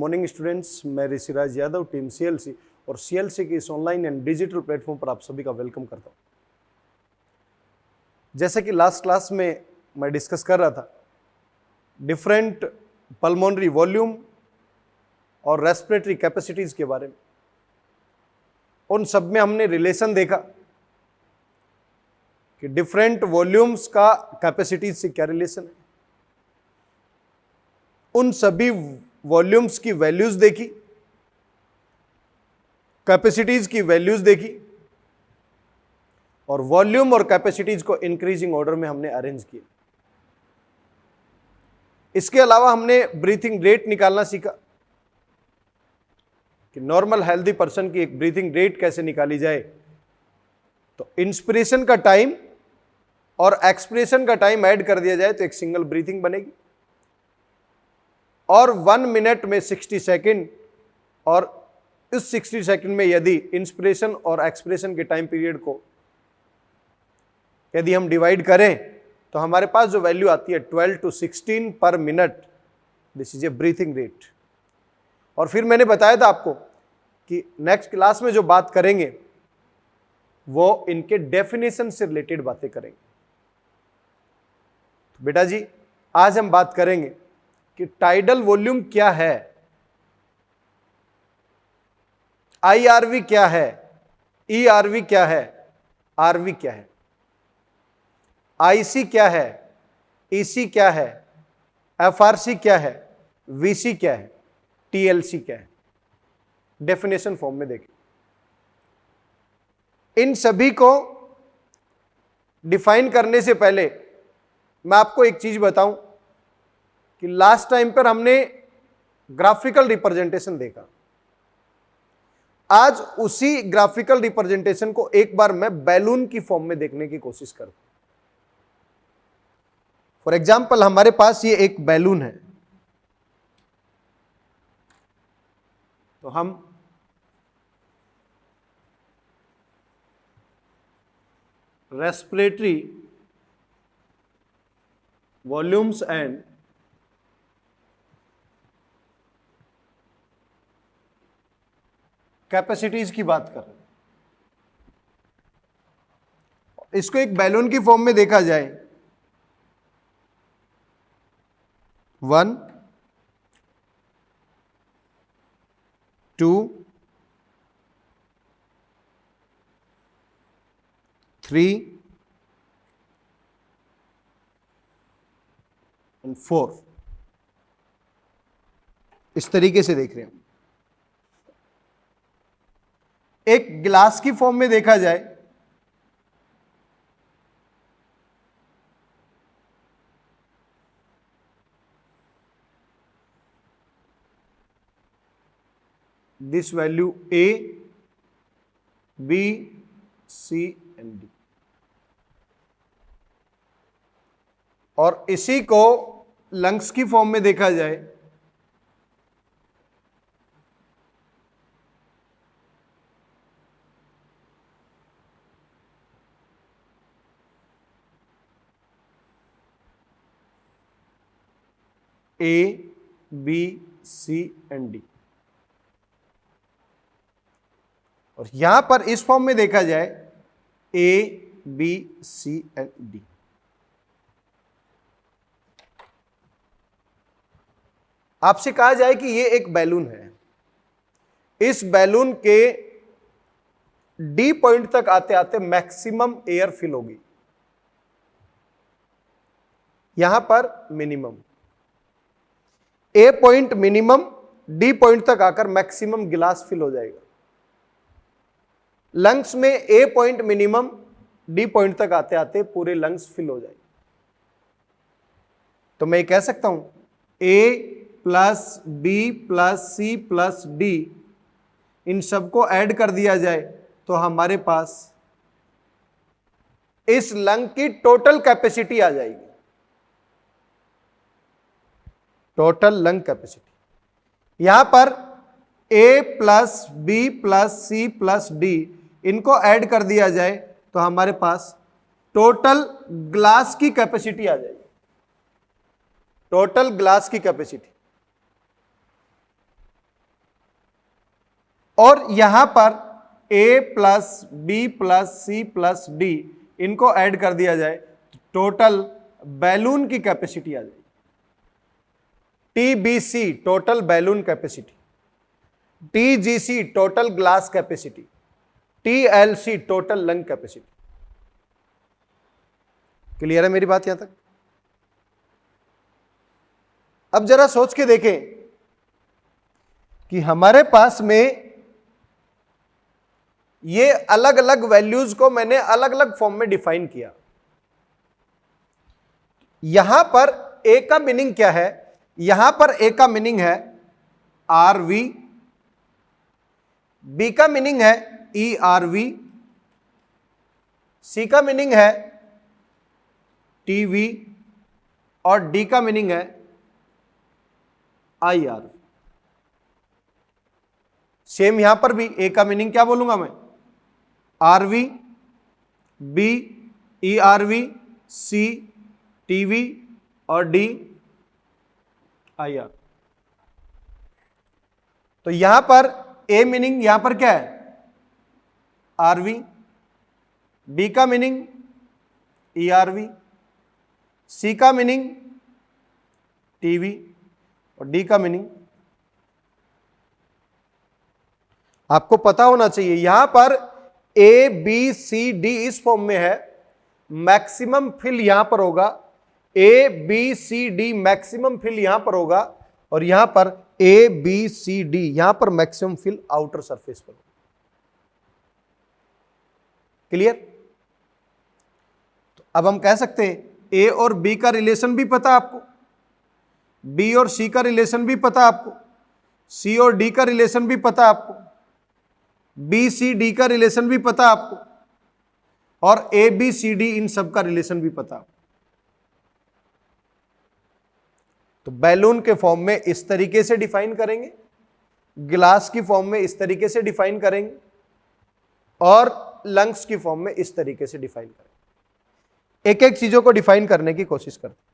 Morning students, मैं Rishiraj Yadav, team CLC और CLC के इस ऑनलाइन एंड डिजिटल प्लेटफॉर्म पर आप सभी का वेलकम करता हूं। जैसे कि लास्ट क्लास में मैं डिस्कस कर रहा था डिफरेंट पल्मोनरी वॉल्यूम और रेस्पिरेटरी कैपेसिटीज के बारे में। उन सब में हमने रिलेशन देखा कि डिफरेंट वॉल्यूम्स का कैपेसिटीज से क्या रिलेशन है। उन सभी वॉल्यूम्स की वैल्यूज देखी, कैपेसिटीज की वैल्यूज देखी और वॉल्यूम और कैपेसिटीज को इंक्रीजिंग ऑर्डर में हमने अरेंज किया। इसके अलावा हमने ब्रीथिंग रेट निकालना सीखा कि नॉर्मल हेल्दी पर्सन की एक ब्रीथिंग रेट कैसे निकाली जाए। तो इंस्पिरेशन का टाइम और एक्सपिरेशन का टाइम ऐड कर दिया जाए तो एक सिंगल ब्रीथिंग बनेगी। और 1 मिनट में 60 सेकंड, और इस 60 सेकंड में यदि इंस्पिरेशन और एक्सपिरेशन के टाइम पीरियड को यदि हम डिवाइड करें तो हमारे पास जो वैल्यू आती है 12 to 16 पर minute, this is a breathing rate. और फिर मैंने बताया था आपको कि नेक्स्ट क्लास में जो बात करेंगे वो इनके डेफिनेशन से रिलेटेड बातें करेंगे। तो बेटा जी, आज हम बात करेंगे कि टाइडल वॉल्यूम क्या है, IRV क्या है, ERV क्या है, RV क्या है, IC क्या है, EC क्या है, FRC क्या है, VC क्या है, TLC क्या है। डेफिनेशन फॉर्म में देखें। इन सभी को डिफाइन करने से पहले मैं आपको एक चीज बताऊं कि लास्ट टाइम पर हमने ग्राफिकल रिप्रेजेंटेशन देखा। आज उसी ग्राफिकल रिप्रेजेंटेशन को एक बार मैं बैलून की फॉर्म में देखने की कोशिश करूं। फॉर एग्जाम्पल, हमारे पास ये एक बैलून है, तो हम रेस्पिरेटरी वॉल्यूम्स एंड कैपेसिटीज की बात कर रहे हैं। इसको एक बैलून की फॉर्म में देखा जाए, 1 2 3 और 4, इस तरीके से देख रहे हैं। एक ग्लास की फॉर्म में देखा जाए, this value A, B, C and D, और इसी को लंग्स की फॉर्म में देखा जाए, A, B, C and D, और यहां पर इस फॉर्म में देखा जाए A, B, C and D। आपसे कहा जाए कि ये एक बैलून है, इस बैलून के D पॉइंट तक आते आते मैक्सिमम एयर फिल होगी, यहां पर minimum. A point minimum, D point तक आकर मैक्सिमम गिलास फिल हो जाएगा। लंग्स में A point minimum, D point तक आते आते पूरे लंग्स फिल हो जाएंगे। तो मैं कह सकता हूं A plus B plus C plus D, इन सबको ऐड कर दिया जाए तो हमारे पास इस लंग की टोटल कैपेसिटी आ जाएगी, टोटल लंग कैपेसिटी। यहां पर A plus B plus C plus D, इनको ऐड कर दिया जाए तो हमारे पास टोटल ग्लास की कैपेसिटी आ जाएगी, टोटल ग्लास की कैपेसिटी। और यहां पर A plus B plus C plus D इनको ऐड कर दिया जाए तो टोटल बैलून की कैपेसिटी आ जाएगी। TBC total balloon capacity, TGC total glass capacity, TLC total lung capacity. Clear है मेरी बात यहां तक? अब जरा सोच के देखें कि हमारे पास में ये अलग अलग वैल्यूज को मैंने अलग अलग फॉर्म में डिफाइन किया। यहां पर ए का मीनिंग क्या है? यहां पर ए का मीनिंग है RV, बी का मीनिंग है ERV, सी का मीनिंग है TV और डी का मीनिंग है IR। सेम यहां पर भी ए का मीनिंग क्या बोलूंगा मैं? RV, B ERV, C TV और D IR। तो यहां पर ए मीनिंग यहां पर क्या है? RV, बी का मीनिंग ERV, सी का मीनिंग TV और डी का मीनिंग। आपको पता होना चाहिए यहां पर A B C D इस फॉर्म में है, मैक्सिमम फिल यहां पर होगा, A B C D maximum fill यहां पर होगा और यहां पर A B C D यहां पर मैक्सिमम फिल आउटर सरफेस पर होगा। क्लियर? तो अब हम कह सकते हैं A और B का रिलेशन भी पता आपको, B और C का रिलेशन भी पता आपको, C और D का रिलेशन भी पता आपको, B C D का रिलेशन भी पता आपको और A B C D इन सब का रिलेशन भी पता आपको। तो बैलून के फॉर्म में इस तरीके से डिफाइन करेंगे, ग्लास की फॉर्म में इस तरीके से डिफाइन करेंगे और लंग्स की फॉर्म में इस तरीके से डिफाइन करेंगे। एक एक चीजों को डिफाइन करने की कोशिश करते हैं।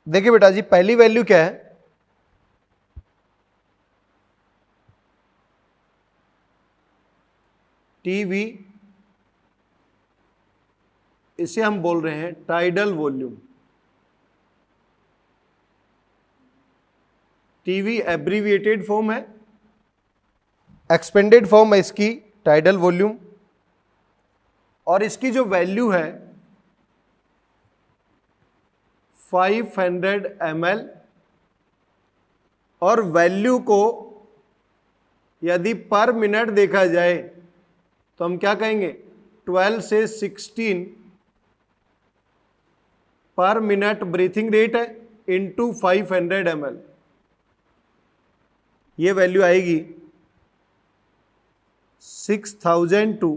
देखिए बेटा जी, पहली वैल्यू क्या है? टीवी, इसे हम बोल रहे हैं tidal volume. TV abbreviated form है, एक्सपेंडेड फॉर्म है इसकी टाइडल वॉल्यूम, और इसकी जो वैल्यू है 500 ml, और वैल्यू को यदि पर मिनट देखा जाए तो हम क्या कहेंगे? 12 से 16 पर मिनट ब्रीथिंग रेट है इंटू 500 ml। ये वैल्यू आएगी 6000 टू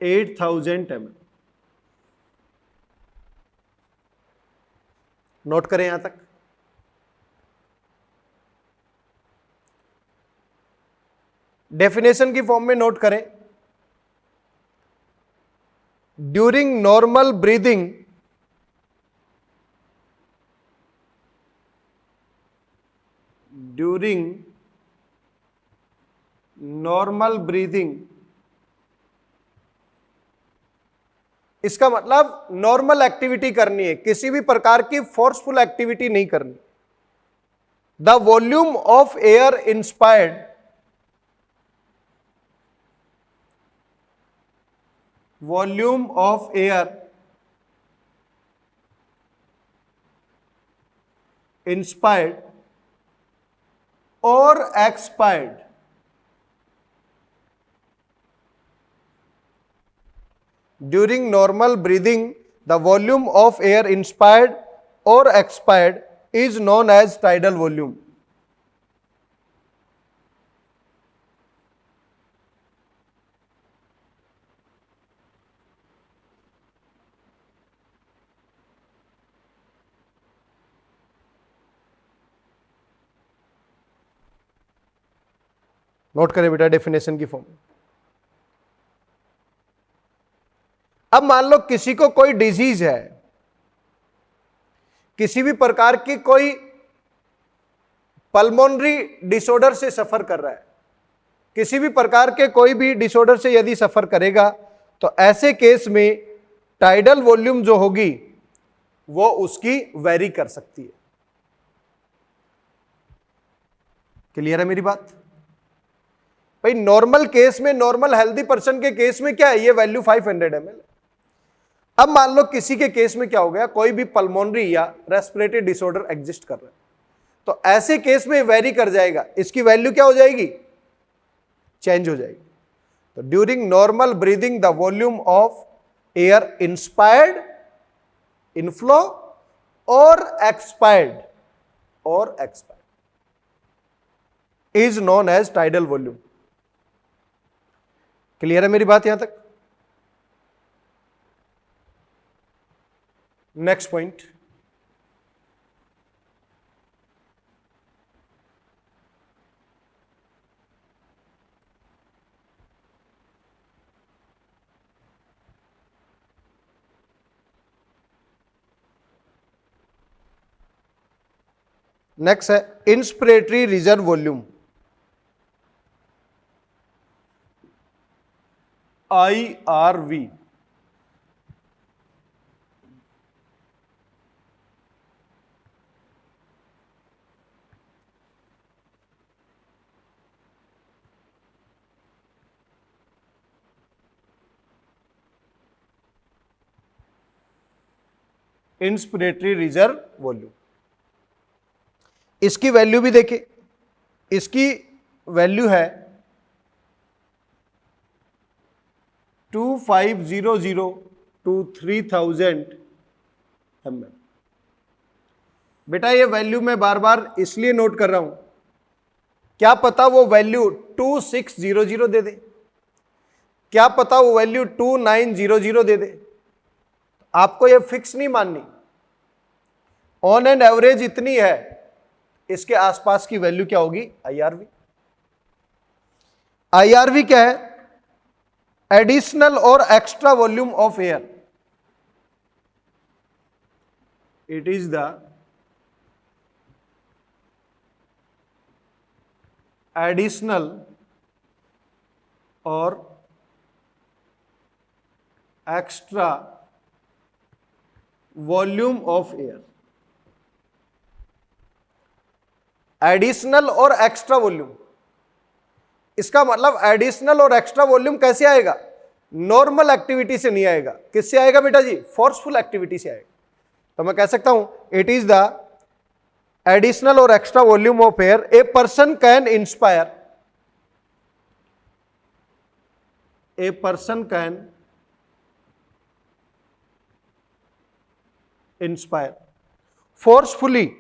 8000 ml। नोट करें यहां तक। डेफिनेशन की फॉर्म में नोट करें, ड्यूरिंग नॉर्मल ब्रीदिंग इसका मतलब नॉर्मल एक्टिविटी करनी है, किसी भी प्रकार की फोर्सफुल एक्टिविटी नहीं करनी। The volume of air inspired or expired during normal breathing, the volume of air inspired or expired is known as tidal volume. Note करें बेटा डेफिनेशन की फॉर्म। अब मान लो किसी को कोई डिजीज है, किसी भी प्रकार की कोई पल्मोनरी डिसऑर्डर से सफर कर रहा है, किसी भी प्रकार के कोई भी डिसऑर्डर से यदि सफर करेगा तो ऐसे केस में टाइडल वॉल्यूम जो होगी वो उसकी वेरी कर सकती है। क्लियर है मेरी बात? भाई नॉर्मल केस में, नॉर्मल हेल्दी पर्सन के केस में क्या है, ये वैल्यू 500 ml। अब मान लो किसी के केस में क्या हो गया, कोई भी पल्मोनरी या रेस्पिरेटरी डिसऑर्डर एग्जिस्ट कर रहा है, तो ऐसे केस में वेरी कर जाएगा, इसकी वैल्यू क्या हो जाएगी, चेंज हो जाएगी। तो during normal breathing the volume of air inspired, inflow और expired is known as tidal volume. Clear है मेरी बात यहां तक? नेक्स्ट पॉइंट, नेक्स्ट है inspiratory reserve volume, IRV। Inspiratory reserve volume, इसकी वैल्यू भी देखिए, इसकी वैल्यू है 2500 to 3000 ml। बेटा ये वैल्यू मैं बार बार इसलिए नोट कर रहा हूं, क्या पता वो वैल्यू 2600 दे दे, क्या पता वो वैल्यू 2900 दे दे, आपको ये फिक्स नहीं माननी, ऑन एंड एवरेज इतनी है, इसके आसपास की वैल्यू क्या होगी, IRV। IRV क्या है, एडिशनल और extra volume of air. It is the additional और extra volume of air. Additional और एक्स्ट्रा वॉल्यूम, इसका मतलब एडिशनल और एक्स्ट्रा वॉल्यूम कैसे आएगा, नॉर्मल एक्टिविटी से नहीं आएगा, किससे आएगा बेटा जी, फोर्सफुल एक्टिविटी से आएगा। तो मैं कह सकता हूं इट इज द एडिशनल और extra volume of air a person can inspire, a person can inspire forcefully,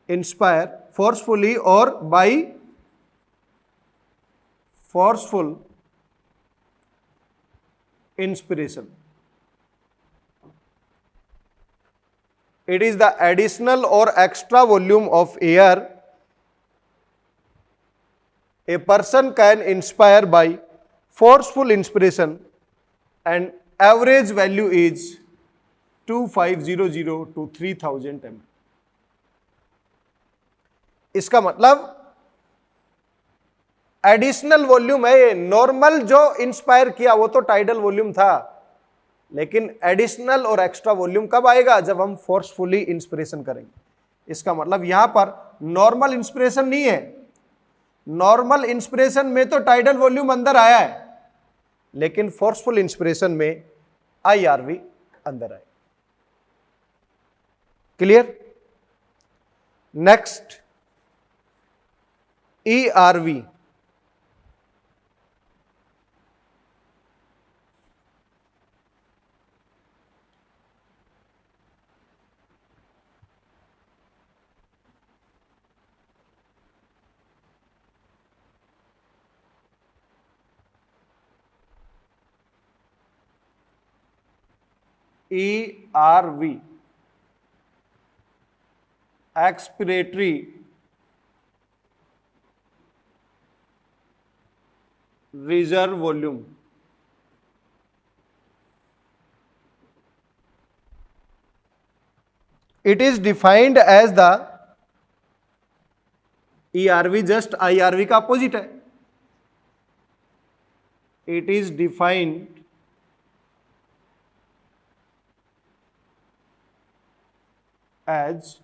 inspire forcefully और by forceful inspiration. It is the additional or extra volume of air a person can inspire by forceful inspiration and average value is 2500 to 3000 ml। इसका मतलब additional volume है, normal जो inspire किया वो तो tidal volume था, लेकिन additional और एक्स्ट्रा वॉल्यूम कब आएगा, जब हम फोर्सफुली इंस्पिरेशन करेंगे। इसका मतलब यहां पर नॉर्मल इंस्पिरेशन नहीं है, नॉर्मल इंस्पिरेशन में तो टाइडल वॉल्यूम अंदर आया है, लेकिन फोर्सफुल इंस्पिरेशन में IRV अंदर आए। Clear? Next ERV, ERV, expiratory reserve volume. It is defined as the ERV, just IRV का अपोजिट है. It is defined as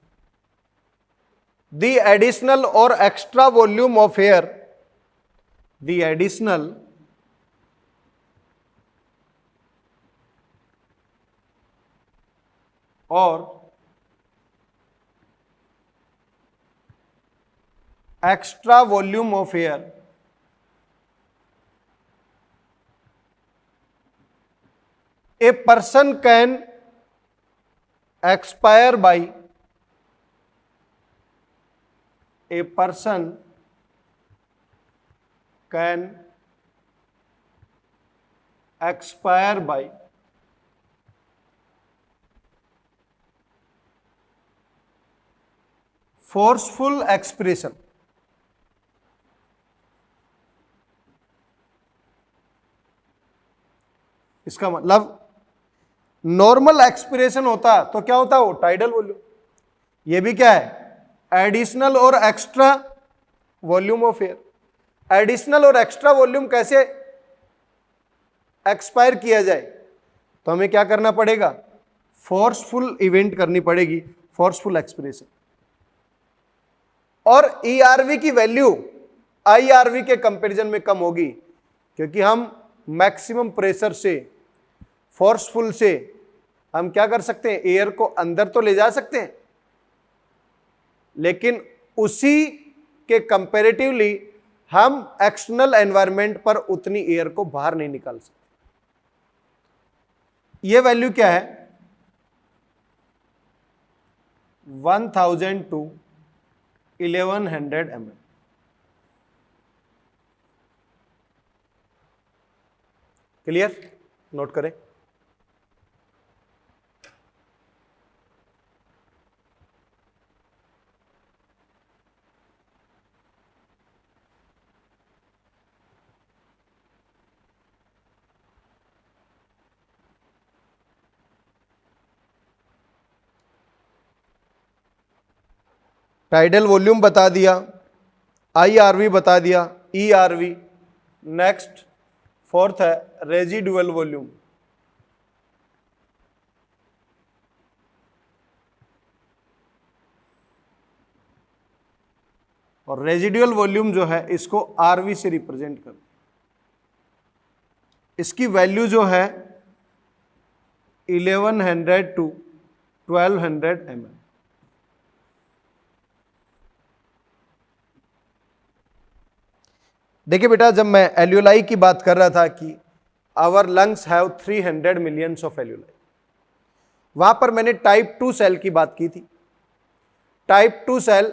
the additional or extra volume of air, the additional or extra volume of air a person can expire by, a person can expire by forceful expiration. इसका मतलब normal expiration होता तो क्या होता वो tidal volume. ये भी क्या है, एडिशनल और extra volume of air. Additional और एक्स्ट्रा वॉल्यूम कैसे एक्सपायर किया जाए, तो हमें क्या करना पड़ेगा, फोर्सफुल इवेंट करनी पड़ेगी, फोर्सफुल एक्सपिरेशन. और ईआरवी की वैल्यू आईआरवी के कंपैरिजन में कम होगी, क्योंकि हम मैक्सिमम प्रेशर से, फोर्सफुल से हम क्या कर सकते हैं, एयर को अंदर तो ले जा सकते हैं, लेकिन उसी के कंपैरेटिवली हम एक्सटर्नल एनवायरनमेंट पर उतनी एयर को बाहर नहीं निकाल सकते. ये वैल्यू क्या है, 1000 to 1100 mm. क्लियर, नोट करें. टाइडल वॉल्यूम बता दिया, आईआरवी बता दिया, ईआरवी. नेक्स्ट फोर्थ है रेजिडुअल वॉल्यूम. और रेजिडुअल वॉल्यूम जो है इसको आरवी से रिप्रेजेंट कर, इसकी वैल्यू जो है 1100 to 1200 mm. देखिए बेटा, जब मैं एल्यूलाई की बात कर रहा था कि our lungs have 300 millions of alveoli, वहां पर मैंने टाइप 2 सेल की बात की थी. टाइप 2 सेल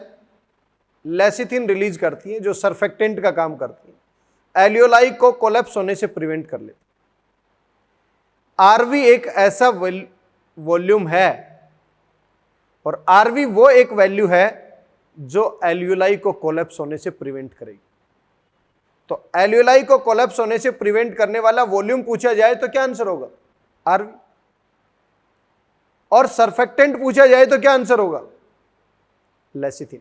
लेसिथिन रिलीज करती है, जो सर्फेक्टेंट का काम करती है, एल्यूलाई को कोलैप्स होने से प्रिवेंट कर लेती. आरवी एक ऐसा वॉल्यूम है, और आरवी वो एक वैल्यू है जो एल्यूलाई को कोलैप्स होने से प्रिवेंट करेगी. तो एल्यूलाई को कोलैप्स होने से प्रिवेंट करने वाला वॉल्यूम पूछा जाए तो क्या आंसर होगा, आरवी. और सर्फेक्टेंट पूछा जाए तो क्या आंसर होगा, लेसिथिन.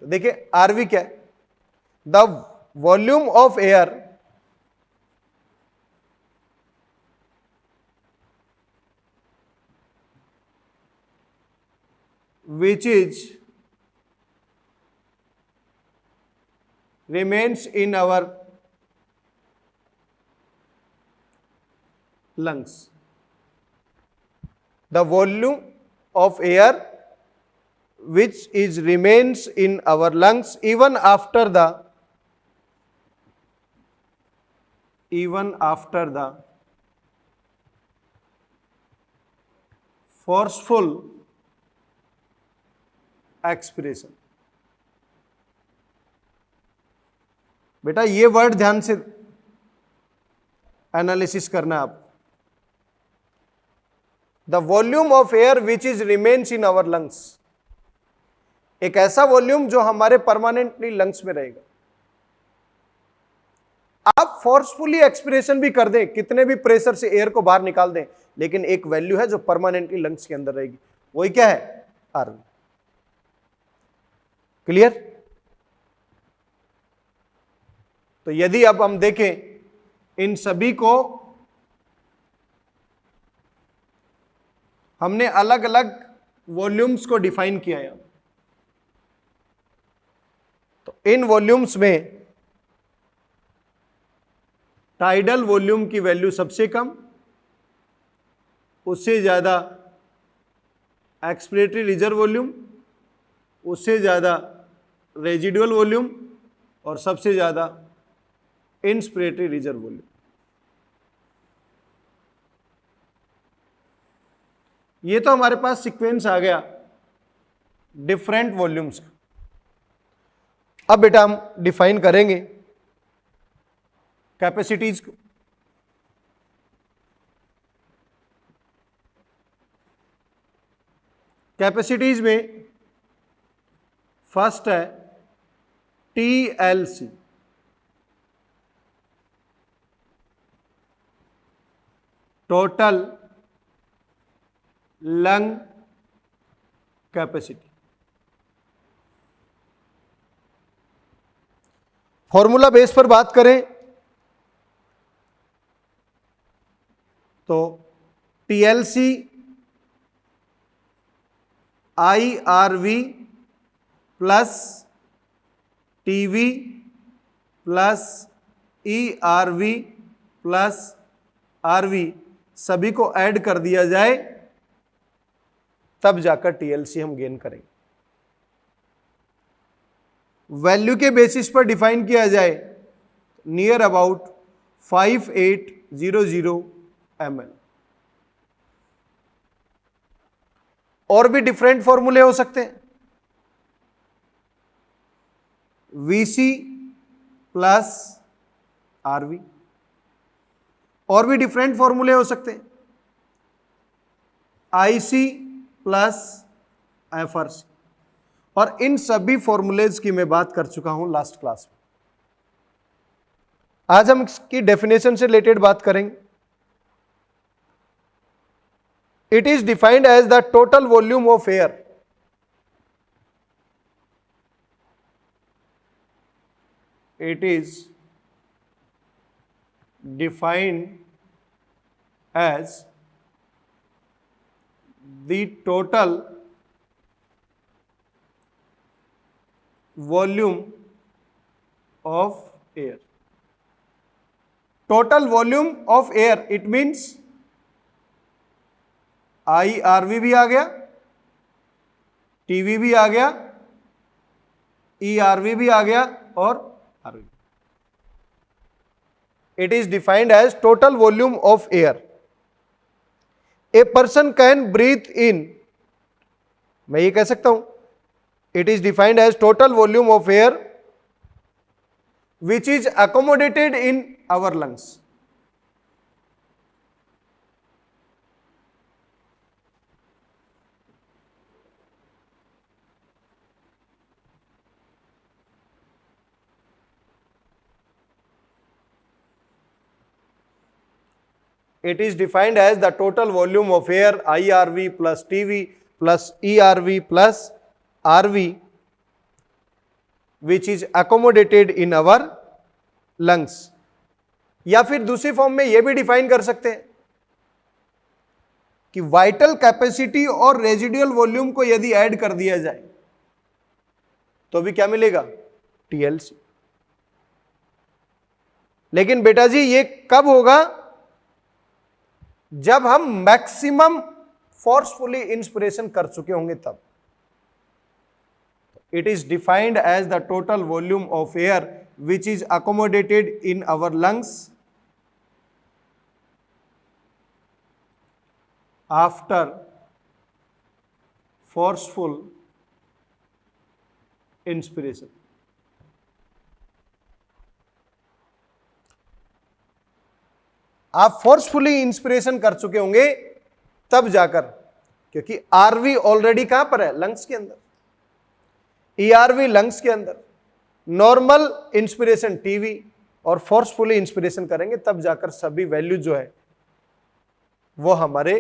तो देखिए आरवी क्या है, the volume of air which is remains in our lungs. The volume of air which is remains in our lungs even after the forceful expiration. बेटा ये वर्ड ध्यान से एनालिसिस करना आप. The volume of air which is remains in our lungs, एक ऐसा volume जो हमारे परमानेंटली लंग्स में रहेगा. आप फोर्सफुली एक्सपिरेशन भी कर दें, कितने भी प्रेशर से एयर को बाहर निकाल दें, लेकिन एक वैल्यू है जो परमानेंटली लंग्स के अंदर रहेगी, वही क्या है? आरवी। क्लियर? तो यदि अब हम देखें इन सभी को हमने अलग अलग वॉल्यूम्स को डिफाइन किया है, तो इन वॉल्यूम्स में टाइडल वॉल्यूम की वैल्यू सबसे कम, उससे ज्यादा एक्सपिरेटरी रिजर्व वॉल्यूम, उससे ज्यादा रेजिडुअल वॉल्यूम और सबसे ज्यादा इंस्पिरेटरी रिजर्व वॉल्यूम। ये तो हमारे पास सीक्वेंस आ गया डिफरेंट वॉल्यूम्स का। अब बेटा हम डिफाइन करेंगे कैपेसिटीज को। कैपेसिटीज में फर्स्ट है TLC, total lung capacity. Formula base पर बात करें तो TLC IRV plus TV plus ERV plus RV सभी को ऐड कर दिया जाए तब जाकर TLC हम गेन करेंगे। वैल्यू के बेसिस पर डिफाइन किया जाए नियर अबाउट 5800 ml। और भी डिफरेंट फॉर्मूले हो सकते हैं, VC प्लस RV। और भी डिफरेंट फॉर्मूले हो सकते हैं, IC प्लस FRC। और इन सभी फॉर्मूलेज की मैं बात कर चुका हूं लास्ट क्लास में। आज हम इसकी डेफिनेशन से रिलेटेड बात करेंगे। It is defined as the total volume of air it is defined as the total volume of air. Total volume of air, it means IRV भी आ गया, TV भी आ गया, ERV भी आ गया और RV. It is defined as total volume of air. A person can breathe in, मैं ये कह सकता हूं, it is defined as total volume of air which is accommodated in our lungs. It is defined as the total volume of air IRV plus TV plus ERV plus RV which is accommodated in our lungs. या फिर दूसरी form में यह भी define कर सकते हैं कि वाइटल कैपेसिटी और रेजिडुअल वॉल्यूम को यदि ऐड कर दिया जाए तो भी क्या मिलेगा? TLC। लेकिन बेटा जी ये कब होगा? जब हम मैक्सिमम फोर्सफुली इंस्पिरेशन कर चुके होंगे तब। It is defined as the total volume of air which is accommodated in our lungs after forceful inspiration. आप फोर्सफुली इंस्पिरेशन कर चुके होंगे तब जाकर, क्योंकि आरवी ऑलरेडी कहां पर है? लंग्स के अंदर, ईआरवी लंग्स के अंदर, नॉर्मल इंस्पिरेशन टीवी और फोर्सफुली इंस्पिरेशन करेंगे, तब जाकर सभी वैल्यू जो है वो हमारे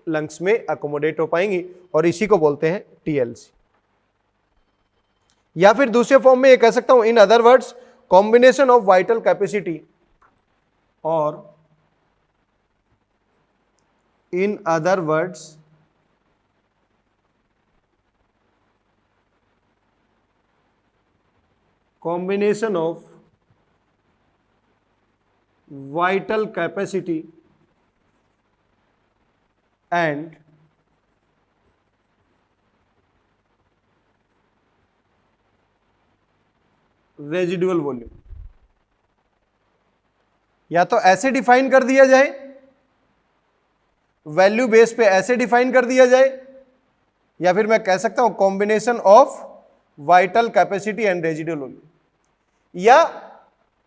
लंग्स में अकोमोडेट हो पाएंगी, और इसी को बोलते हैं टीएलसी। या फिर दूसरे फॉर्म में ये कह सकता हूं, in other words combination of vital capacity, और in other words combination of vital capacity and residual volume. या तो ऐसे डिफाइन कर दिया जाए, वैल्यू बेस पे ऐसे डिफाइन कर दिया जाए, या फिर मैं कह सकता हूं combination of vital capacity and residual volume, या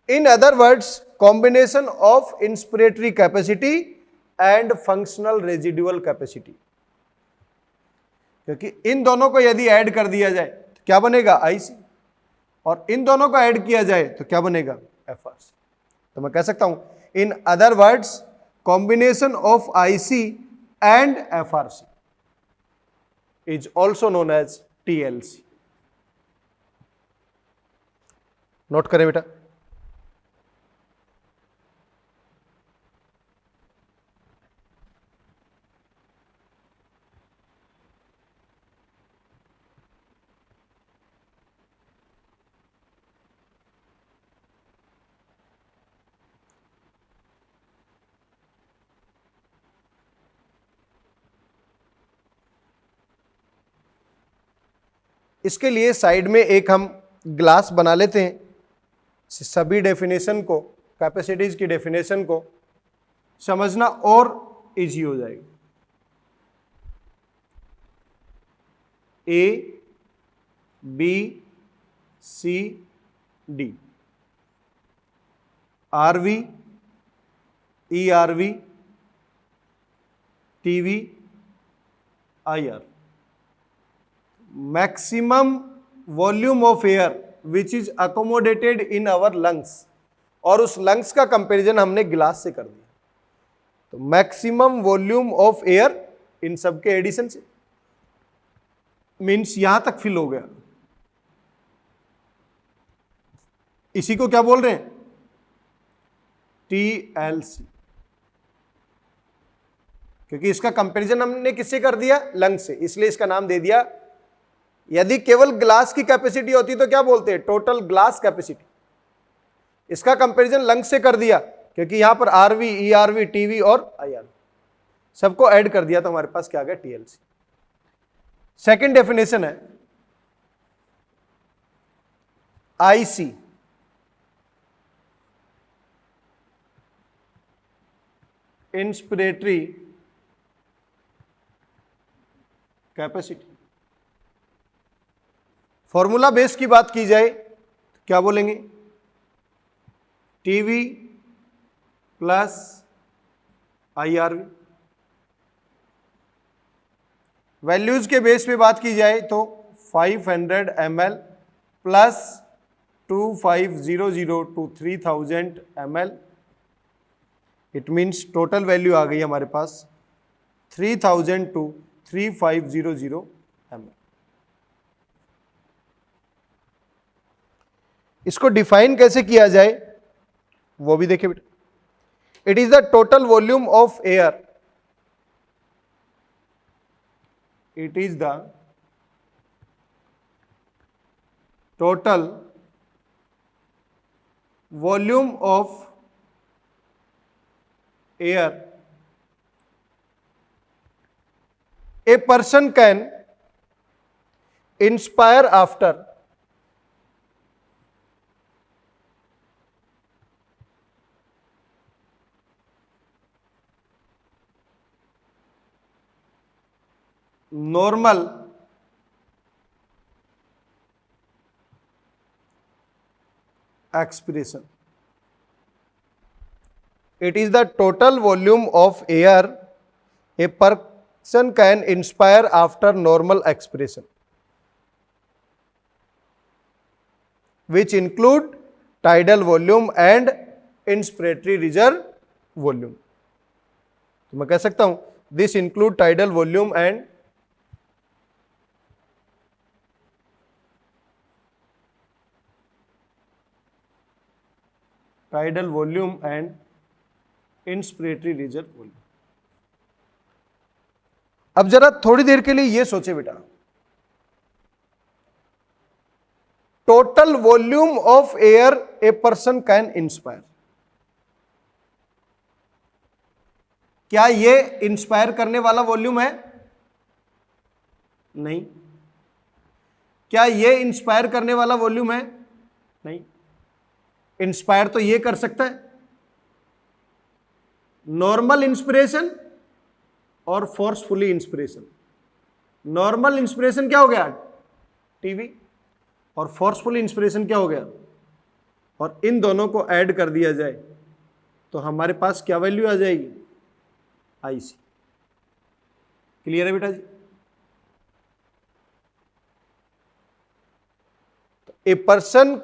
in other words combination of inspiratory capacity and functional residual capacity. क्योंकि इन दोनों को यदि ऐड कर दिया जाए तो क्या बनेगा, आईसी, और इन दोनों को ऐड किया जाए तो क्या बनेगा, एफआरसी। तो मैं कह सकता हूं in other words combination of IC and FRC is also known as TLC. Note करें बेटा। इसके लिए साइड में एक हम ग्लास बना लेते हैं, सभी डेफिनेशन को, कैपेसिटीज की डेफिनेशन को समझना और इजी हो जाएगा। A B C D, RV E RV TV I R, maximum volume of air which is accommodated in our lungs, और उस लंग्स का कंपैरिजन हमने गिलास से कर दिया। तो maximum volume of air in सबके एडिशन से, मीन्स यहां तक फिल हो गया, इसी को क्या बोल रहे हैं, टीएलसी। क्योंकि इसका कंपैरिजन हमने किससे कर दिया, लंग से, इसलिए इसका नाम दे दिया। यदि केवल ग्लास की कैपेसिटी होती तो क्या बोलते हैं, टोटल ग्लास कैपेसिटी। इसका कंपैरिजन लंग से कर दिया क्योंकि यहां पर आरवी ई आरवी टीवी और आईआर सबको ऐड कर दिया, तो हमारे पास क्या आ गया, टीएलसी। सेकंड डेफिनेशन है IC, inspiratory capacity. Formula base की बात की जाए तो क्या बोलेंगे, टीवी प्लस आईआरवी। वैल्यूज के बेस पे बात की जाए तो 500 ml plus 2500 to 3000 ml, it means total value आ गई हमारे पास 3000 टू 3500 ml। इसको डिफाइन कैसे किया जाए वो भी देखिए बेटा। It is the total volume of air, it is the total volume of air a person can inspire after normal expiration. It is the total volume of air a person can inspire after normal expiration, which include tidal volume and inspiratory reserve volume. तो मैं कह सकता हूं this include tidal volume and inspiratory reserve volume. अब जरा थोड़ी देर के लिए ये सोचे बेटा, total volume of air a person can inspire, क्या ये इंस्पायर करने वाला वॉल्यूम है? नहीं। क्या ये इंस्पायर करने वाला वॉल्यूम है? नहीं। इंस्पायर तो ये कर सकता है, नॉर्मल इंस्पिरेशन और फोर्सफुली इंस्पिरेशन। नॉर्मल इंस्पिरेशन क्या हो गया? टीवी। और फोर्सफुल इंस्पिरेशन क्या हो गया? और इन दोनों को ऐड कर दिया जाए तो हमारे पास क्या वैल्यू आ जाएगी? आईसी। क्लियर है बेटा जी? A person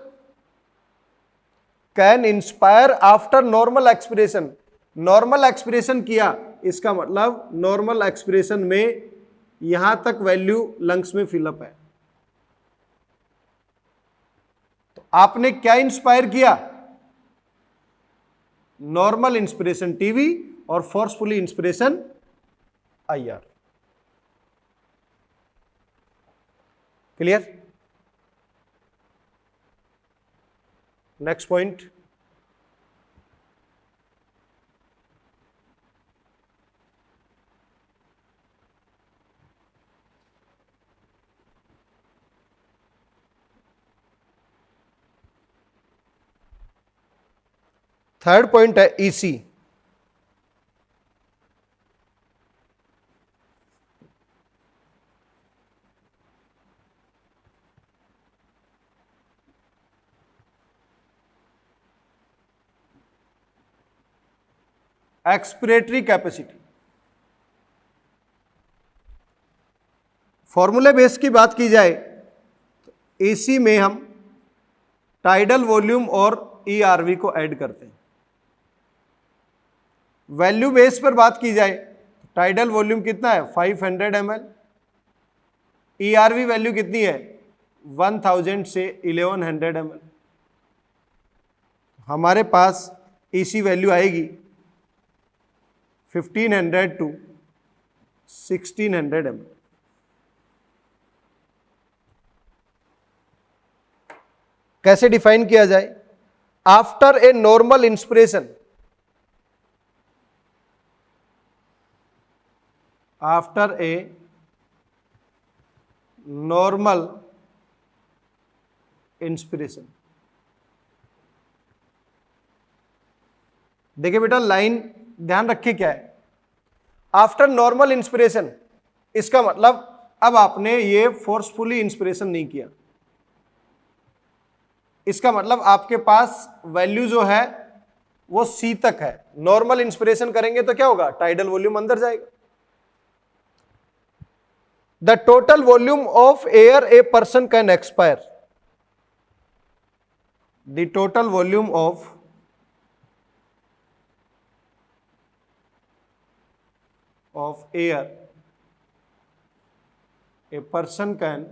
can inspire after normal expiration. Normal expiration किया, इसका मतलब नॉर्मल एक्सपिरेशन में यहां तक वैल्यू लंग्स में फिलअप है। तो आपने क्या इंस्पायर किया? नॉर्मल इंस्पिरेशन टीवी और forcefully inspiration IR. Clear? Next point, third point है ईसी। Expiratory capacity. फॉर्मूले बेस की बात की जाए तो एसी में हम टाइडल वॉल्यूम और ईआरवी को ऐड करते हैं। वैल्यू बेस पर बात की जाए तो टाइडल वॉल्यूम कितना है? 500 ml। ईआरवी वैल्यू कितनी है? 1000 से 1100 ml। हमारे पास ईसी वैल्यू आएगी 1500 to 1600 ml। कैसे डिफाइन किया जाए? After a normal inspiration, after a normal inspiration. देखिए बेटा, लाइन ध्यान रखिए क्या है। आफ्टर नॉर्मल इंस्पिरेशन, इसका मतलब अब आपने ये फोर्सफुली इंस्पिरेशन नहीं किया, इसका मतलब आपके पास वैल्यू जो है वो सी तक है। नॉर्मल इंस्पिरेशन करेंगे तो क्या होगा? टाइडल वॉल्यूम अंदर जाएगा। The total volume of air a person can expire, the total volume of air a person can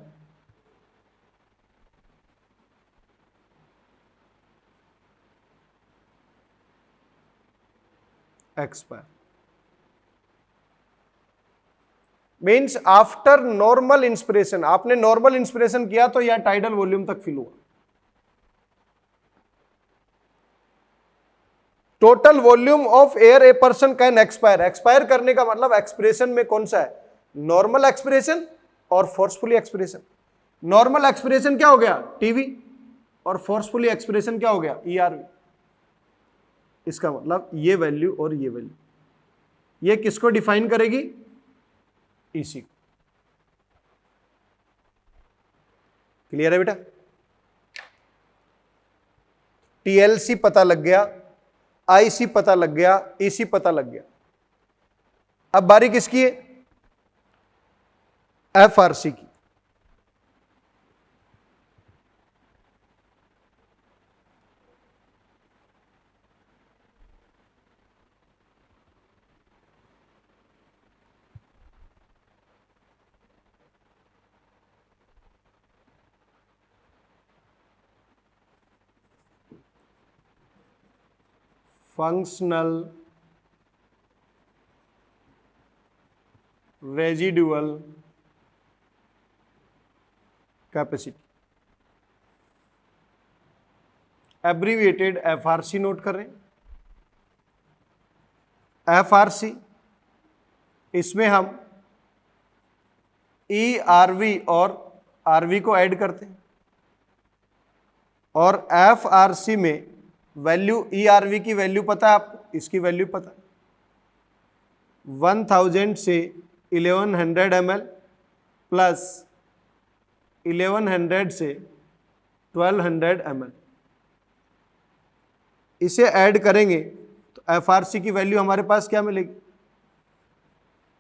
expire means after normal inspiration. आपने नॉर्मल इंस्पिरेशन किया तो यह टाइडल वॉल्यूम तक फिल हुआ। Total volume of air a person can expire. Expire करने का मतलब expiration में कौन सा है? नॉर्मल एक्सपिरेशन और फोर्सफुली एक्सपिरेशन। नॉर्मल एक्सपिरेशन क्या हो गया? टीवी। और फोर्सफुली एक्सपिरेशन क्या हो गया? ईआरवी। इसका मतलब ये वैल्यू और ये वैल्यू, ये किसको डिफाइन करेगी? ईसी। क्लियर है बेटा? टीएलसी पता लग गया, आईसी पता लग गया, ईसी पता लग गया। अब बारी किसकी है? एफआरसी की। Functional residual capacity, abbreviated FRC note कर रहे हैं। एफआरसी, इसमें हम ERV और RV को ऐड करते हैं, और FRC में वैल्यू, ERV की वैल्यू पता है आपको, इसकी वैल्यू पता है, 1000 से 1100 ml प्लस 1100 से 1200 ml, इसे ऐड करेंगे तो FRC की वैल्यू हमारे पास क्या मिलेगी,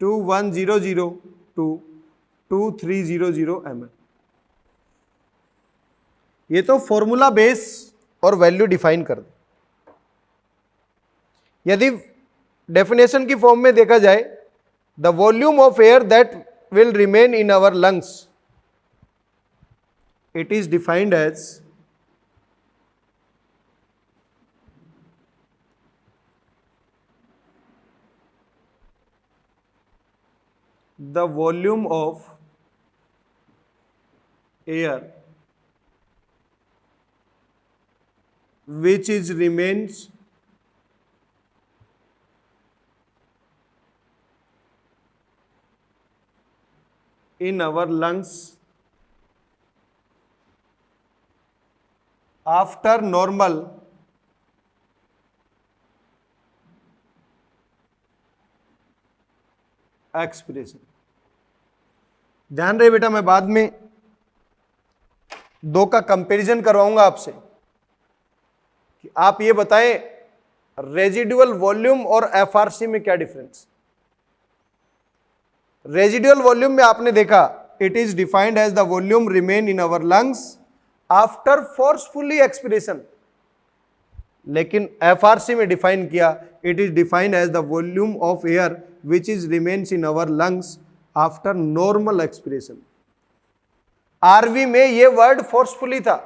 2100 टू 2300 ml। ये तो फॉर्मूला बेस और वैल्यू डिफाइन कर दे। यदि डेफिनेशन की फॉर्म में देखा जाए, the volume of air that will remain in our lungs, it is defined as the volume of air which is remains in our lungs after normal expiration. ध्यान रहे बेटा, मैं बाद में दो का कंपैरिजन करवाऊंगा आपसे कि आप ये बताएं रेजिडुअल वॉल्यूम और एफआरसी में क्या डिफरेंस। रेजिडुअल वॉल्यूम में आपने देखा it is defined as the volume remain in our lungs after forcefully expiration, लेकिन एफआरसी में डिफाइन किया it is defined as the volume of air which is remains in our lungs after normal expiration। RV में ये word forcefully था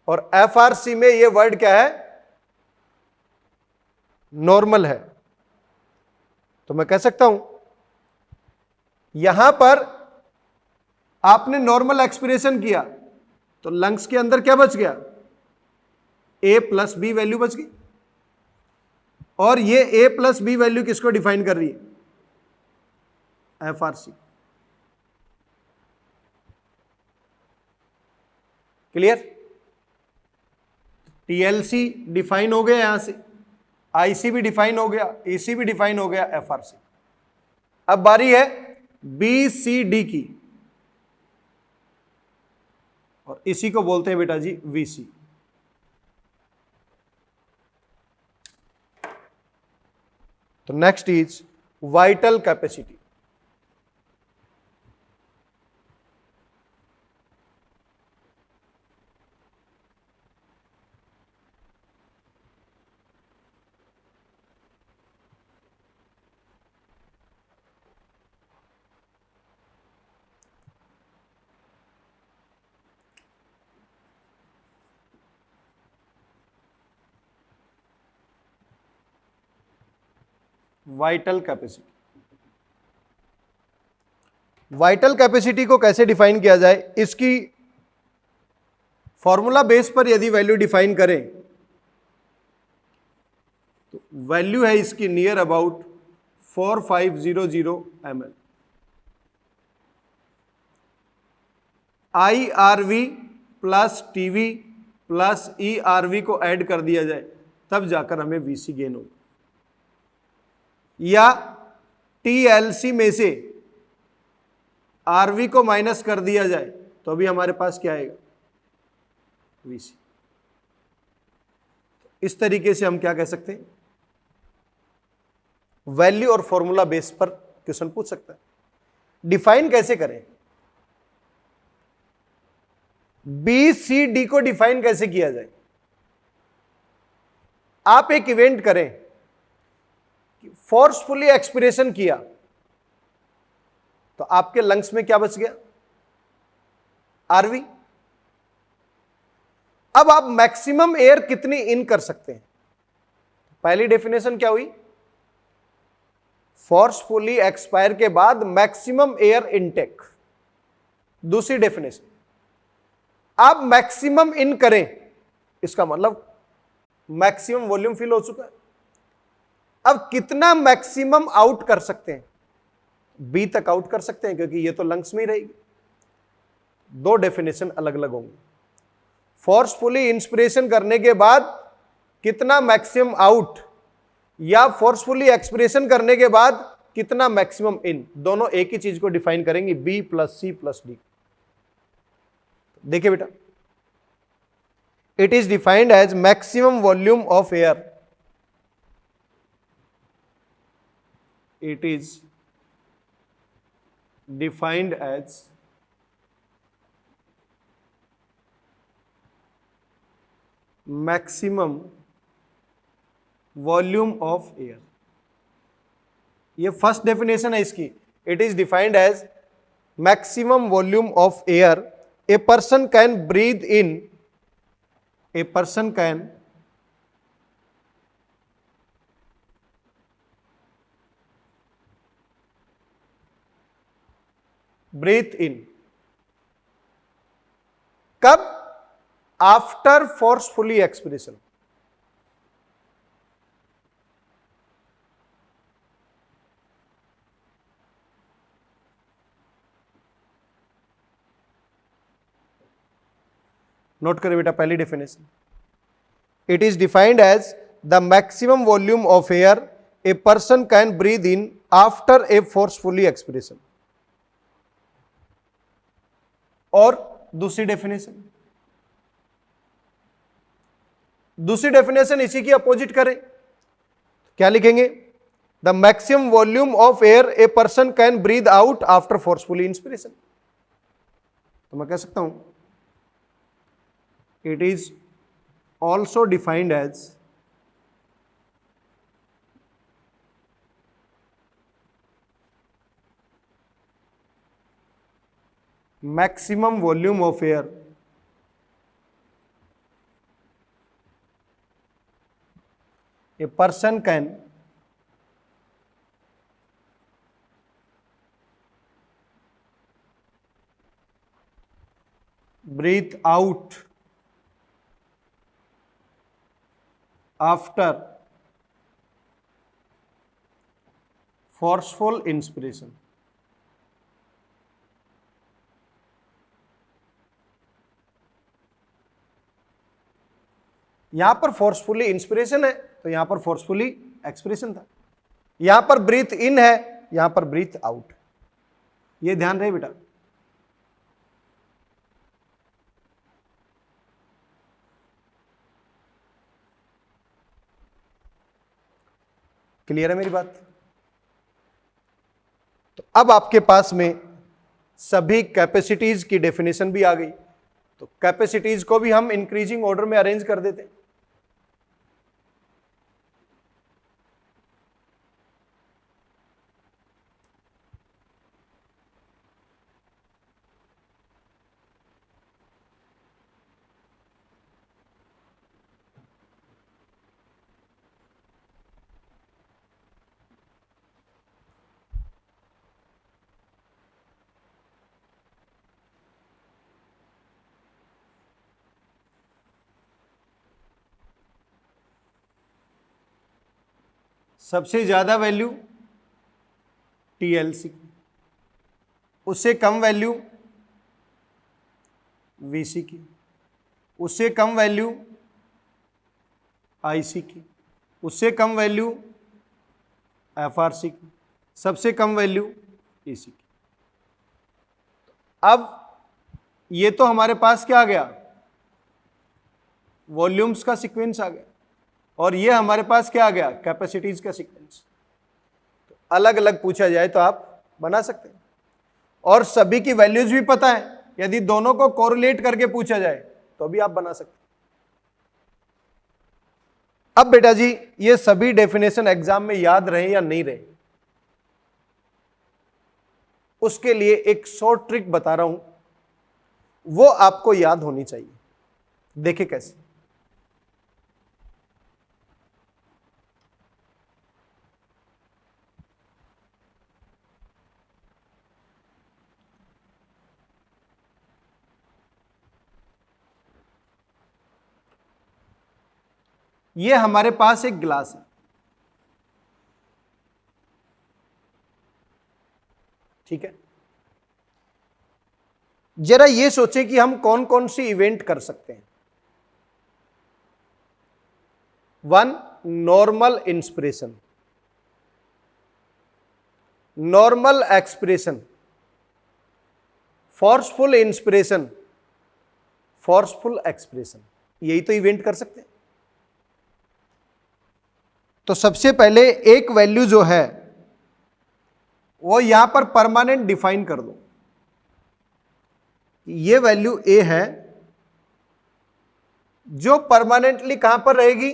और FRC में ये word क्या है, नॉर्मल है। तो मैं कह सकता हूं यहां पर आपने नॉर्मल एक्सपिरेशन किया तो लंग्स के अंदर क्या बच गया, A प्लस बी वैल्यू बच गई, और ये A प्लस बी वैल्यू किसको डिफाइन कर रही है, एफआरसी। क्लियर? टीएलसी डिफाइन हो गया यहां से, आईसी भी डिफाइन हो गया, ईसी भी डिफाइन हो गया, एफआरसी। अब बारी है बीसीडी की, और इसी को बोलते हैं बेटा जी वीसी। तो next is vital capacity. Vital capacity, vital capacity को कैसे डिफाइन किया जाए, इसकी फॉर्मूला बेस पर यदि वैल्यू डिफाइन करें तो वैल्यू है इसकी near about 4500 ml। IRV plus TV plus ERV को ऐड कर दिया जाए तब जाकर हमें VC गेन होगा, या TLC में से RV को माइनस कर दिया जाए तो अभी हमारे पास क्या आएगा, VC। इस तरीके से हम क्या कह सकते हैं, वैल्यू और फॉर्मूला बेस पर क्वेश्चन पूछ सकता है। डिफाइन कैसे करें, BCD को डिफाइन कैसे किया जाए। आप एक इवेंट करें, फोर्सफुली एक्सपिरेशन किया तो आपके लंग्स में क्या बच गया, आरवी। अब आप मैक्सिमम एयर कितनी इन कर सकते हैं, पहली डेफिनेशन क्या हुई? फोर्सफुली एक्सपायर के बाद मैक्सिमम एयर इनटेक। दूसरी डेफिनेशन, आप मैक्सिमम इन करें, इसका मतलब मैक्सिमम वॉल्यूम फिल हो चुका है। अब कितना मैक्सिमम आउट कर सकते हैं? बी तक आउट कर सकते हैं, क्योंकि ये तो लंग्स में ही रहेगी। दो डेफिनेशन अलग अलग होंगी। फोर्सफुली इंस्पिरेशन करने के बाद कितना मैक्सिमम आउट, या फोर्सफुली एक्सपिरेशन करने के बाद कितना मैक्सिमम इन, दोनों एक ही चीज को डिफाइन करेंगे, B plus C plus D. देखिए बेटा, it is defined as maximum volume of air, it is defined as maximum volume of air। ये फर्स्ट डेफिनेशन है इसकी। It is defined as maximum volume of air a person can breathe in, a person can breathe in. कब? After forcefully expiration. Note करें बेटा पहली definition, it is defined as the maximum volume of air a person can breathe in after a forcefully expiration. और दूसरी definition, दूसरी definition इसी की opposite करें, क्या लिखेंगे? The maximum volume of air a person can breathe out after forcefully inspiration. तो मैं कह सकता हूं it is also defined as maximum volume of air a person can breathe out after forceful inspiration। यहां पर फोर्सफुली इंस्पिरेशन है, तो यहां पर फोर्सफुली एक्सपिरेशन था। यहां पर ब्रीथ इन है, यहां पर ब्रीथ आउट। ये ध्यान रहे बेटा। क्लियर है मेरी बात? तो अब आपके पास में सभी कैपेसिटीज की डेफिनेशन भी आ गई। तो कैपेसिटीज को भी हम इंक्रीजिंग ऑर्डर में अरेंज कर देते हैं। सबसे ज्यादा वैल्यू टीएलसी, उससे कम वैल्यू वीसी की, उससे कम वैल्यू आईसी की, उससे कम वैल्यू एफआरसी की, सबसे कम वैल्यू ईसी की। अब ये तो हमारे पास क्या आ गया? वॉल्यूम्स का सीक्वेंस आ गया। और ये हमारे पास क्या आ गया? कैपेसिटीज का सीक्वेंस। तो अलग अलग पूछा जाए तो आप बना सकते हैं, और सभी की वैल्यूज भी पता है। यदि दोनों को कोरिलेट करके पूछा जाए तो भी आप बना सकते हैं। अब बेटा जी, ये सभी डेफिनेशन एग्जाम में याद रहे या नहीं रहे, उसके लिए एक शॉर्ट ट्रिक बता रहा हूं, वो आपको याद होनी चाहिए। देखिए कैसे। ये हमारे पास एक गिलास है, ठीक है। जरा ये सोचें कि हम कौन कौन सी इवेंट कर सकते हैं। 1, normal inspiration, normal expression, forceful inspiration, forceful expression, यही तो इवेंट कर सकते हैं। तो सबसे पहले एक वैल्यू जो है वो यहां पर परमानेंट डिफाइन कर दो। ये वैल्यू ए है जो परमानेंटली कहां पर रहेगी,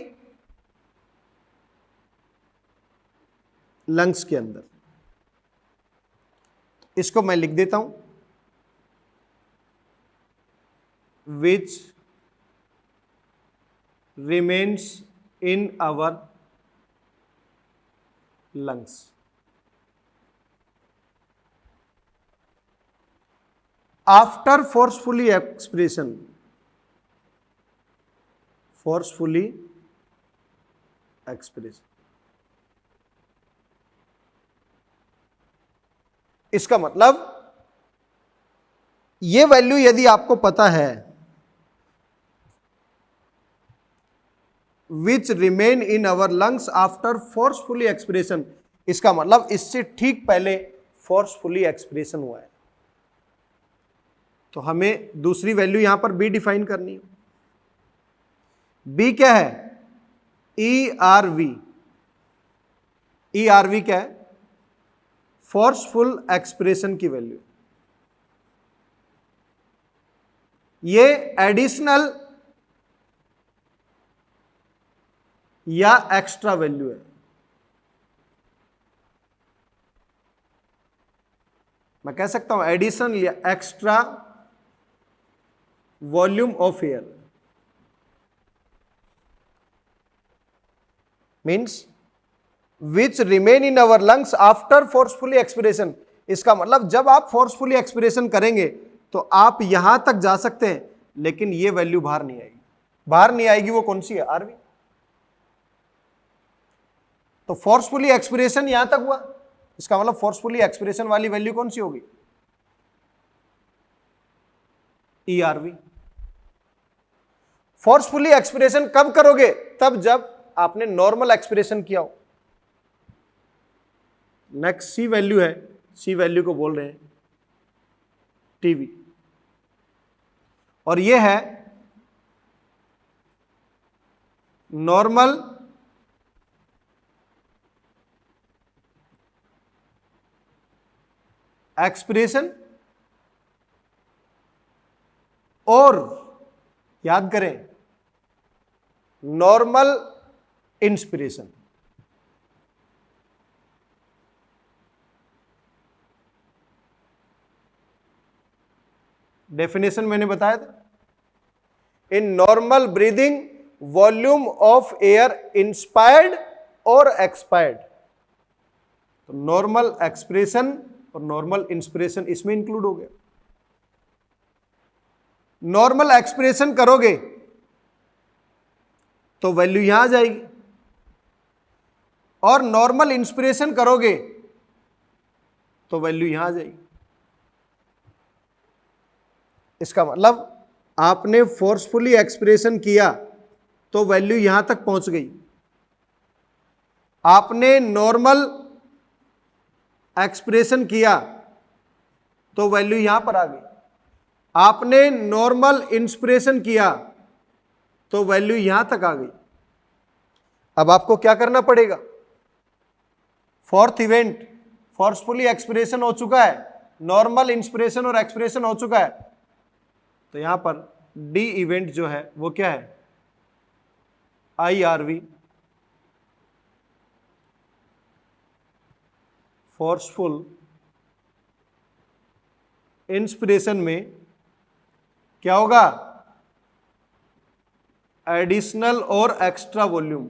लंग्स के अंदर। इसको मैं लिख देता हूं, which remains in our lungs. After forcefully expression, forcefully expression. इसका मतलब यह वैल्यू यदि आपको पता है, which remain in our lungs after forcefully expression, इसका मतलब इससे ठीक पहले फोर्सफुली एक्सप्रेशन हुआ है। तो हमें दूसरी वैल्यू यहां पर बी डिफाइन करनी है। बी क्या है, ERV। ERV क्या है, फोर्सफुल एक्सप्रेशन की वैल्यू। ये एडिशनल या एक्स्ट्रा वैल्यू है। मैं कह सकता हूं एडिशन या extra volume of air, means which remain in our lungs after forcefully expiration. इसका मतलब जब आप फोर्सफुली एक्सपिरेशन करेंगे तो आप यहां तक जा सकते हैं, लेकिन ये वैल्यू बाहर नहीं आएगी। बाहर नहीं आएगी, वो कौन सी है, आरवी। तो फोर्सफुली एक्सपिरेशन यहां तक हुआ, इसका मतलब फोर्सफुली एक्सपिरेशन वाली वैल्यू कौन सी होगी, ERV। फोर्सफुली एक्सपिरेशन कब करोगे, तब जब आपने नॉर्मल एक्सपिरेशन किया हो। नेक्स्ट सी वैल्यू है, सी वैल्यू को बोल रहे हैं टीवी, और यह है नॉर्मल एक्सपिरेशन, और याद करें नॉर्मल इंस्पिरेशन। डेफिनेशन मैंने बताया था, in normal breathing volume of air inspired और एक्सपायर्ड। तो नॉर्मल एक्सप्रेशन और नॉर्मल इंस्पिरेशन इसमें इंक्लूड हो गया। नॉर्मल एक्सप्रेशन करोगे तो वैल्यू यहां आ जाएगी, और नॉर्मल इंस्पिरेशन करोगे तो वैल्यू यहां आ जाएगी। इसका मतलब आपने फोर्सफुली एक्सप्रेशन किया तो वैल्यू यहां तक पहुंच गई, आपने नॉर्मल एक्सप्रेशन किया तो वैल्यू यहां पर आ गई, आपने नॉर्मल इंस्पिरेशन किया तो वैल्यू यहां तक आ गई। अब आपको क्या करना पड़ेगा, फोर्थ इवेंट फोर्सफुली एक्सपिरेशन हो चुका है, नॉर्मल इंस्पिरेशन और एक्सपिरेशन हो चुका है, तो यहां पर डी इवेंट जो है वो क्या है, IRV, फोर्सफुल इंस्पिरेशन में क्या होगा, एडिशनल और एक्स्ट्रा वॉल्यूम।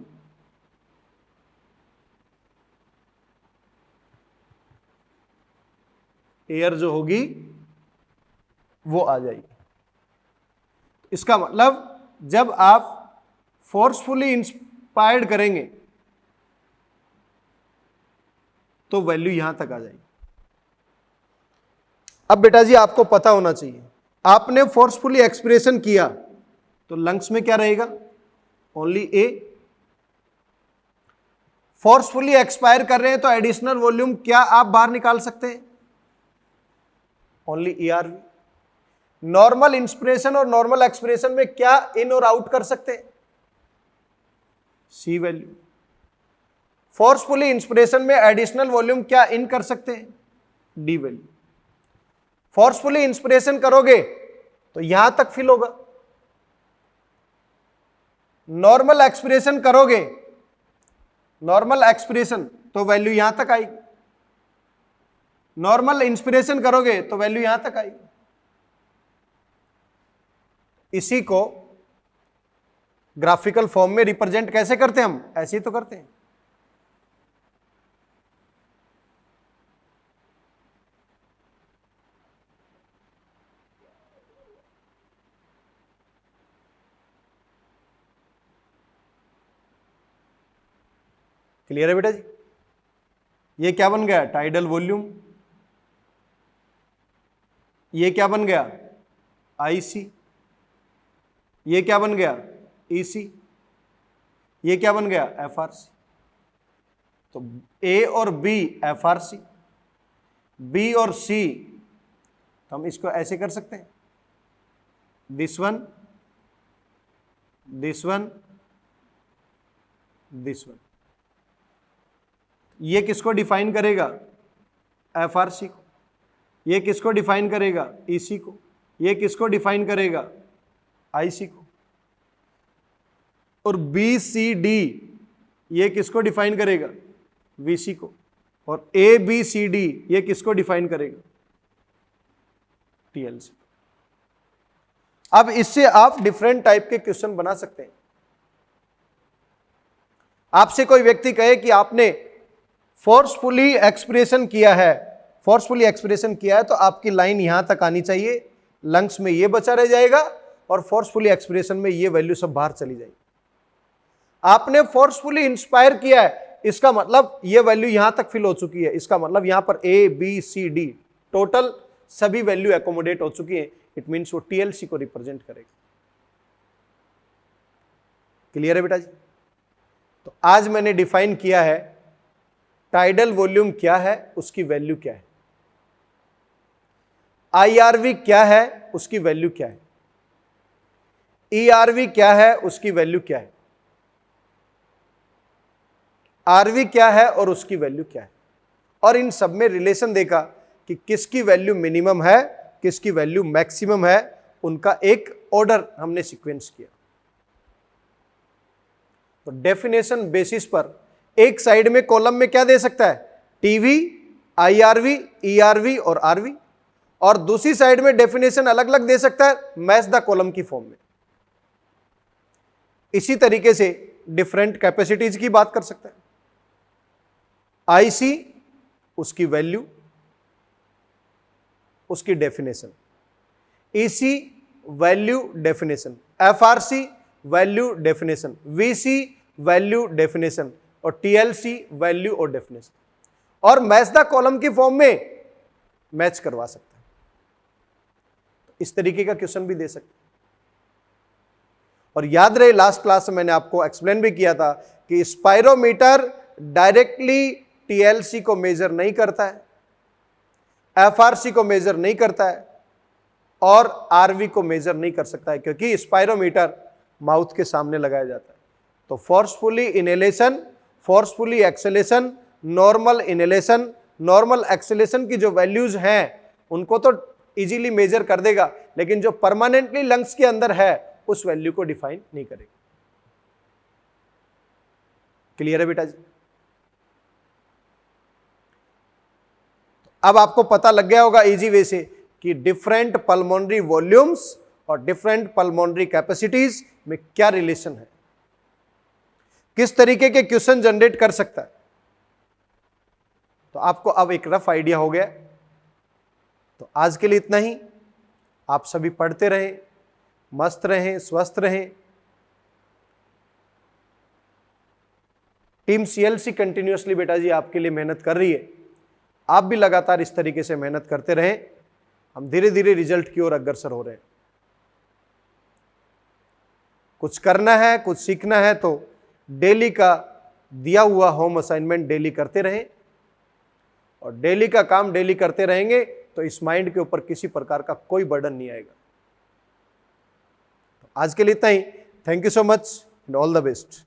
एयर जो होगी वो आ जाएगी। इसका मतलब जब आप फोर्सफुली एक्सपायर्ड करेंगे तो वैल्यू यहां तक आ जाएगी। अब बेटा जी आपको पता होना चाहिए, आपने फोर्सफुली एक्सप्रेशन किया तो लंग्स में क्या रहेगा, ओनली ए। फोर्सफुली एक्सपायर कर रहे हैं तो एडिशनल वॉल्यूम क्या आप बाहर निकाल सकते हैं, ओनली ईआरवी। नॉर्मल इंस्पिरेशन और नॉर्मल एक्सप्रेशन में क्या इन और आउट कर सकते हैं, सी वैल्यू। फोर्सफुली इंस्पिरेशन में एडिशनल वॉल्यूम क्या इन कर सकते हैं, डी वैल्यू। फोर्सफुली इंस्पिरेशन करोगे तो यहां तक फिल होगा, नॉर्मल एक्सप्रेशन करोगे, नॉर्मल एक्सप्रेशन तो वैल्यू यहां तक आएगी, नॉर्मल इंस्पिरेशन करोगे तो वैल्यू यहां तक आएगी। इसी को ग्राफिकल फॉर्म में रिप्रेजेंट कैसे करते हैं हम, ऐसे ही तो करते हैं। क्लियर है बेटा जी, ये क्या बन गया, टाइडल वॉल्यूम। ये क्या बन गया, आईसी। ये क्या बन गया, ईसी। ये क्या बन गया, एफआरसी। तो ए और बी एफआरसी, बी और सी, तो हम इसको ऐसे कर सकते हैं, this one, this one, this one. ये किसको डिफाइन करेगा, एफआरसी को। ये किसको डिफाइन करेगा, ईसी को। ये किसको डिफाइन करेगा, आईसी को। और बी सी डी ये किसको डिफाइन करेगा, वीसी को। और ए बी सी डी ये किसको डिफाइन करेगा, टीएलसी। अब इससे आप डिफरेंट टाइप के क्वेश्चन बना सकते हैं। आपसे कोई व्यक्ति कहे कि आपने फोर्सफुली एक्सप्रेशन किया है, फोर्सफुली एक्सप्रेशन किया है तो आपकी लाइन यहां तक आनी चाहिए, लंग्स में ये बचा रह जाएगा और फोर्सफुली एक्सप्रेशन में ये वैल्यू सब बाहर चली जाएगी। आपने फोर्सफुली इंस्पायर किया है, इसका मतलब ये वैल्यू यहां तक फिल हो चुकी है, इसका मतलब यहां पर A B C D total सभी वैल्यू एकोमोडेट हो चुकी है। इट मींस वो टीएलसी को रिप्रेजेंट करेगा। क्लियर है बेटा जी। तो आज मैंने डिफाइन किया है टाइडल वॉल्यूम क्या है, उसकी वैल्यू क्या है, आईआरवी क्या है, उसकी वैल्यू क्या है, ईआरवी क्या है, उसकी वैल्यू क्या है, आरवी क्या है और उसकी वैल्यू क्या है। और इन सब में रिलेशन देखा कि किसकी वैल्यू मिनिमम है, किसकी वैल्यू मैक्सिमम है, उनका एक ऑर्डर हमने सीक्वेंस किया। तो डेफिनेशन बेसिस पर एक साइड में कॉलम में क्या दे सकता है, टीवी, आईआरवी, ईआरवी और आरवी, और दूसरी साइड में डेफिनेशन अलग अलग दे सकता है मैच द कॉलम की फॉर्म में। इसी तरीके से डिफरेंट कैपेसिटीज की बात कर सकता है, आईसी उसकी वैल्यू, उसकी definition, EC value definition, FRC value definition, VC value definition और टीएलसी वैल्यू और डेफिनेशन, और मैच द कॉलम की फॉर्म में मैच करवा सकता है। इस तरीके का क्वेश्चन भी दे सकते हैं। और याद रहे लास्ट क्लास में मैंने आपको एक्सप्लेन भी किया था कि स्पायरोमीटर डायरेक्टली टीएलसी को मेजर नहीं करता है, एफआरसी को मेजर नहीं करता है और आरवी को मेजर नहीं कर सकता है, क्योंकि स्पायरोमीटर माउथ के सामने लगाया जाता है। तो forcefully inhalation, forcefully acceleration, normal inhalation, normal acceleration की जो वैल्यूज हैं उनको तो इजीली मेजर कर देगा, लेकिन जो परमानेंटली लंग्स के अंदर है उस वैल्यू को डिफाइन नहीं करेगा। क्लियर है बेटा जी। अब आपको पता लग गया होगा इजी वे से कि डिफरेंट पल्मोनरी वॉल्यूम्स और डिफरेंट पल्मोनरी कैपेसिटीज में क्या रिलेशन है, किस तरीके के क्वेश्चन जनरेट कर सकता है। तो आपको अब एक रफ आइडिया हो गया। तो आज के लिए इतना ही। आप सभी पढ़ते रहें, मस्त रहें, स्वस्थ रहें। टीम सीएलसी कंटिन्यूअसली बेटा जी आपके लिए मेहनत कर रही है, आप भी लगातार इस तरीके से मेहनत करते रहें, हम धीरे धीरे रिजल्ट की ओर अग्रसर हो रहे हैं। कुछ करना है, कुछ सीखना है तो डेली का दिया हुआ होम असाइनमेंट डेली करते रहें, और डेली का काम डेली करते रहेंगे तो इस माइंड के ऊपर किसी प्रकार का कोई बर्डन नहीं आएगा। आज के लिए इतना ही। Thank you so much and all the best.